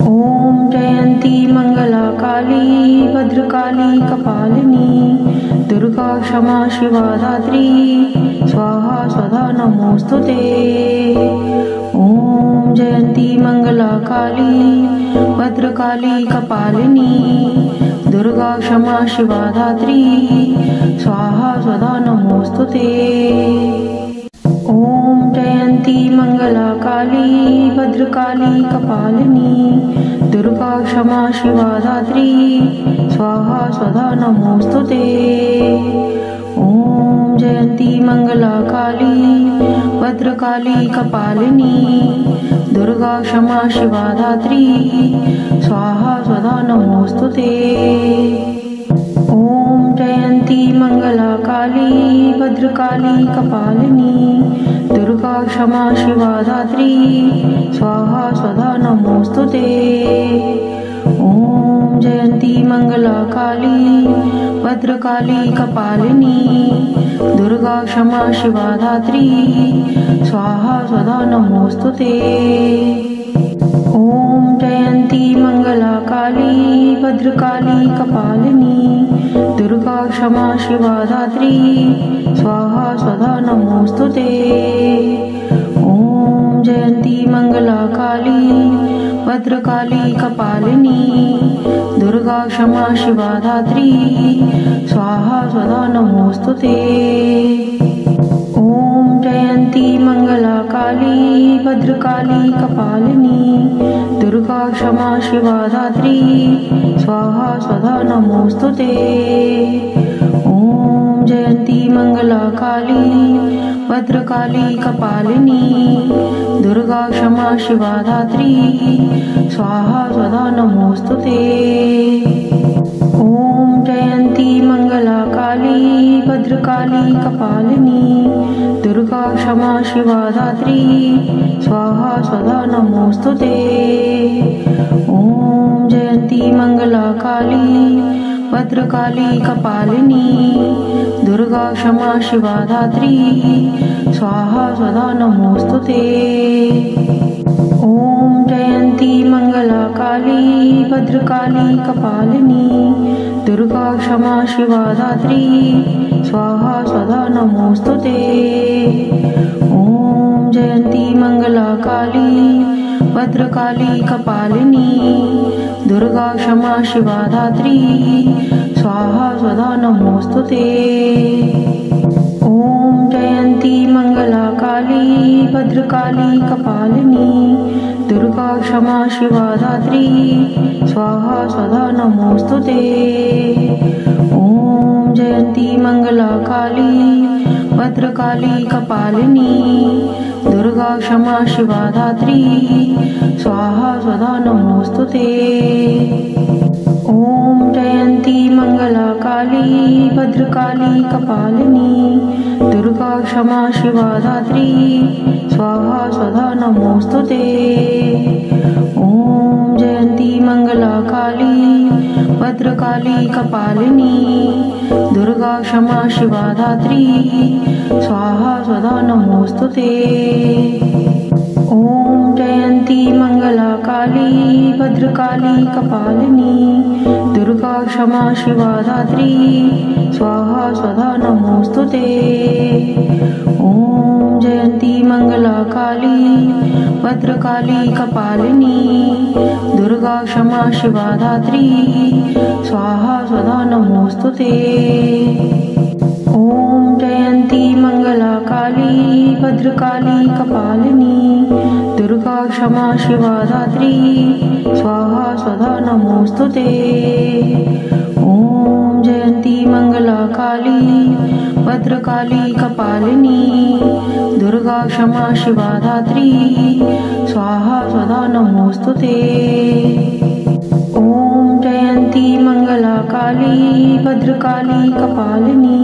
ॐ जयन्ती मंगला काली भद्रकाली कपालिनी दुर्गा क्षमा शिवा धात्री स्वाहा स्वधा नमोस्तुते। ॐ जयन्ती मंगला काली भद्रकाली कपालिनी दुर्गा क्षमा शिवा धात्री स्वाहा स्वधा नमोस्तुते। ॐ जयन्ती मंगला काली भद्रकाली कपालिनी दुर्गा क्षमा शिवा धात्री स्वाहा स्वधा नमोस्तुते। ॐ जयन्ती मंगला काली भद्रकाली कपालिनी दुर्गा क्षमा शिवा धात्री स्वाहा स्वधा नमोस्तुते। ॐ जयन्ती मंगला काली भद्रकाली कपालिनी दुर्गा क्षमा शिवा धात्री स्वाहा स्वधा नमोस्तुते। ॐ जयन्ती मंगला काली भद्रकाली कपालिनी दुर्गा क्षमा शिवा धात्री स्वाहा स्वधा नमोस्तुते। ॐ जयन्ती मंगला काली भद्रकाली कपालिनी दुर्गा क्षमा शिवा धात्री स्वाहा स्वधा नमोस्तुते। ॐ जयन्ती मंगला काली भद्रकाली कपालिनी दुर्गा क्षमा शिवा धात्री स्वाहा स्वधा नमोस्तुते। ॐ जयन्ती मंगला काली भद्रकाली कपालिनी दुर्गा क्षमा शिवा धात्री स्वाहा स्वधा नमोस्तुते। ॐ जयन्ती मंगला काली भद्रकाली कपालिनी दुर्गा क्षमा शिवा धात्री स्वाहा स्वधा नमोस्तुते। ॐ जयन्ती मंगला काली भद्रकाली कपालिनी दुर्गा क्षमा शिवा धात्री स्वाहा स्वधा नमोस्तुते। ॐ जयन्ती मंगला काली भद्रकाली कपालिनी दुर्गा क्षमा शिवा धात्री स्वाहा स्वधा नमोस्तुते। ॐ जयन्ती मंगला काली भद्रकाली कपालिनी दुर्गा क्षमा शिवा धात्री स्वाहा स्वधा नमोस्तुते। ॐ जयन्ती मंगला काली भद्रकाली कपालिनी दुर्गा क्षमा शिवा धात्री स्वाहा स्वधा नमोस्तुते। ॐ जयन्ती मंगला काली भद्रकाली कपालिनी दुर्गा क्षमा शिवा धात्री स्वाहा स्वधा नमोस्तुते। ॐ जयन्ती मंगला काली भद्रकाली कपालिनी दुर्गा क्षमा शिवा धात्री स्वाहा स्वधा नमोस्तुते। ॐ जयन्ती मंगला काली भद्रकाली कपालिनी दुर्गा क्षमा शिवा धात्री स्वाहा स्वधा नमोस्तुते। ॐ जयन्ती मंगला काली भद्रकाली कपालिनी दुर्गा क्षमा शिवा धात्री स्वाहा स्वधा नमोस्तुते। ॐ जयन्ती मंगला काली भद्रकाली कपालिनी दुर्गा क्षमा शिवा धात्री स्वाहा स्वधा नमोस्तुते। ॐ जयन्ती मंगला काली भद्रकाली कपालिनी दुर्गा क्षमा शिवा धात्री स्वाहा स्वधा नमोस्तुते। ॐ जयन्ती मंगला काली भद्रकाली कपालिनी दुर्गा क्षमा शिवा धात्री स्वाहा स्वधा नमोस्तुते। ॐ जयन्ती मंगला काली भद्रकाली कपालिनी दुर्गा क्षमा शिवा धात्री स्वाहा स्वधा नमोस्तुते। ॐ जयन्ती मंगला काली भद्रकाली कपालिनी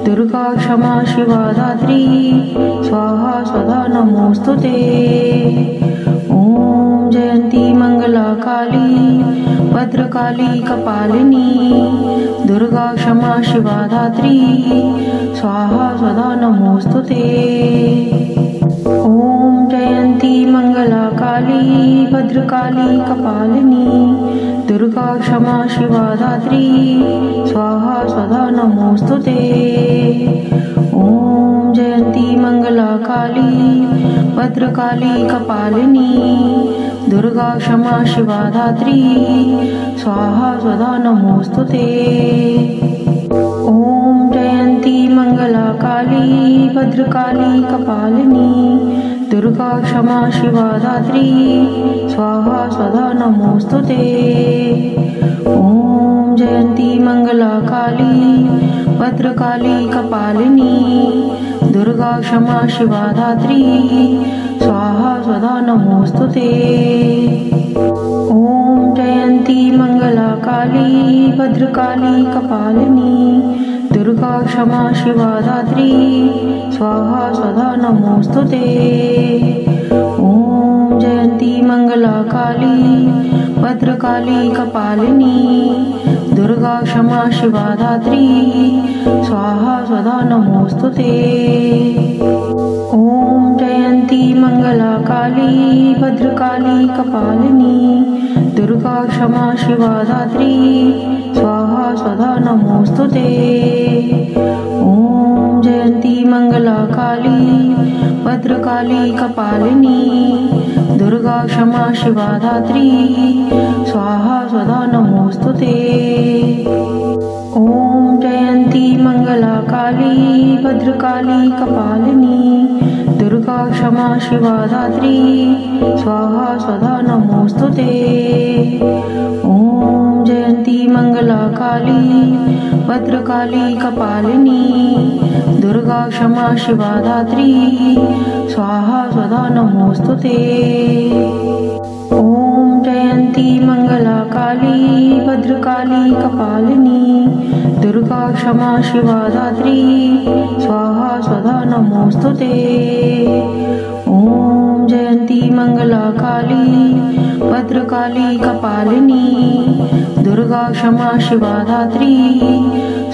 दुर्गा क्षमा शिवा धात्री स्वाहा स्वधा नमोस्तुते। ॐ जयन्ती मंगला काली भद्रकाली कपालिनी दुर्गा क्षमा शिवा धात्री स्वाहा स्वधा नमोस्तुते। ॐ जयन्ती मंगला काली भद्रकाली कपालिनी दुर्गा क्षमा शिवा धात्री स्वाहा स्वधा नमोस्तुते। ॐ जयन्ती मंगला काली भद्रकाली कपालिनी दुर्गा क्षमा शिवा धात्री स्वाहा स्वधा नमोस्तुते। ॐ जयन्ती मंगला काली भद्रकाली कपालिनी दुर्गा क्षमा शिवा धात्री स्वाहा स्वधा नमोस्तुते। ॐ जयन्ती मंगला काली भद्रकाली कपालिनी दुर्गा क्षमा शिवा धात्री स्वाहा स्वधा नमोस्तुते। ॐ जयन्ती मंगला काली भद्रकाली कपालिनी दुर्गा क्षमा शिवा धात्री स्वाहा स्वधा नमोस्तुते। ॐ जयन्ती मंगला काली भद्रकाली कपालिनी दुर्गा क्षमा शिवा धात्री स्वाहा स्वधा नमोस्तुते। ॐ जयन्ती मंगला काली भद्रकाली कपालिनी दुर्गा क्षमा शिवा धात्री स्वाहा स्वधा नमोस्तुते। ॐ जयन्ती मंगला काली भद्रकाली कपालिनी दुर्गा क्षमा शिवा धात्री स्वाहा स्वधा नमोस्तुते। ॐ जयन्ती मंगला काली भद्रकाली कपालिनी दुर्गा क्षमा शिवा धात्री स्वाहा स्वधा नमोस्तुते। ॐ जयन्ती मंगला काली भद्रकाली कपालिनी दुर्गा क्षमा शिवा धात्री स्वाहा स्वधा नमोस्तुते। ॐ जयन्ती मंगला काली भद्रकाली कपालिनी दुर्गा क्षमा शिवा धात्री स्वाहा स्वधा नमोस्तुते। ॐ जयन्ती मंगला काली भद्रकाली कपालिनी दुर्गा क्षमा शिवा धात्री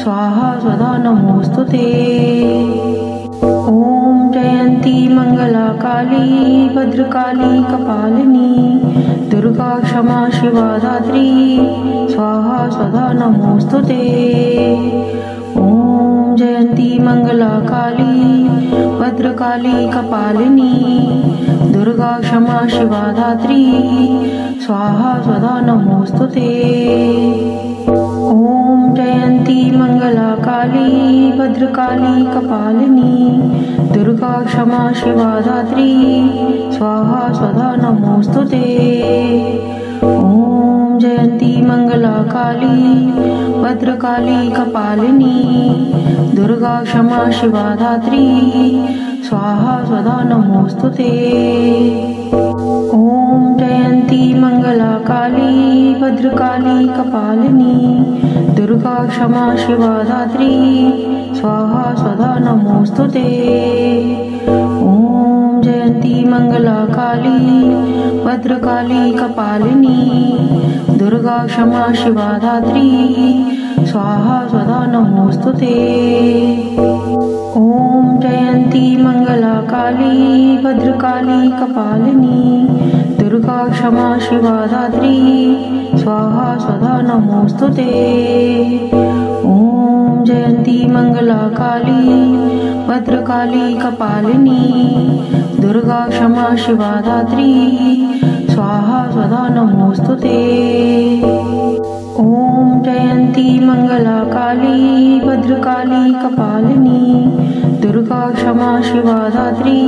स्वाहा स्वधा नमोस्तुते। ॐ जयन्ती मंगला काली भद्रकाली कपालिनी दुर्गा क्षमा शिवा धात्री स्वाहा स्वधा नमोस्तुते। ॐ जयन्ती मंगला काली भद्रकाली कपालिनी दुर्गा क्षमा शिवा धात्री स्वाहा स्वधा नमोस्तुते। ॐ जयन्ती मंगला काली भद्रकाली कपालिनी दुर्गा क्षमा शिवा धात्री स्वाहा स्वधा नमोस्तुते। ॐ जयन्ती मंगला काली भद्रकाली कपालिनी दुर्गा क्षमा शिवा धात्री स्वाहा स्वधा नमोस्तुते। ॐ जयन्ती मंगला काली भद्रकाली कपालिनी दुर्गा क्षमा शिवा धात्री स्वाहा स्वधा नमोस्तुते। ॐ जयन्ती मंगला काली भद्रकाली कपालिनी दुर्गा क्षमा शिवा धात्री स्वाहा स्वधा नमोस्तुते। ॐ जयन्ती मंगला काली भद्रकाली कपालिनी दुर्गा क्षमा शिवा धात्री स्वाहा स्वधा नमोस्तुते। ॐ जयन्ती मंगला काली भद्रकाली कपालिनी दुर्गा क्षमा शिवा धात्री स्वाहा स्वधा नमोस्तुते। ॐ जयन्ती मंगला काली भद्रकाली कपालिनी दुर्गा क्षमा शिवा धात्री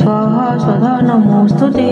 स्वाहा स्वधा नमोस्तुते।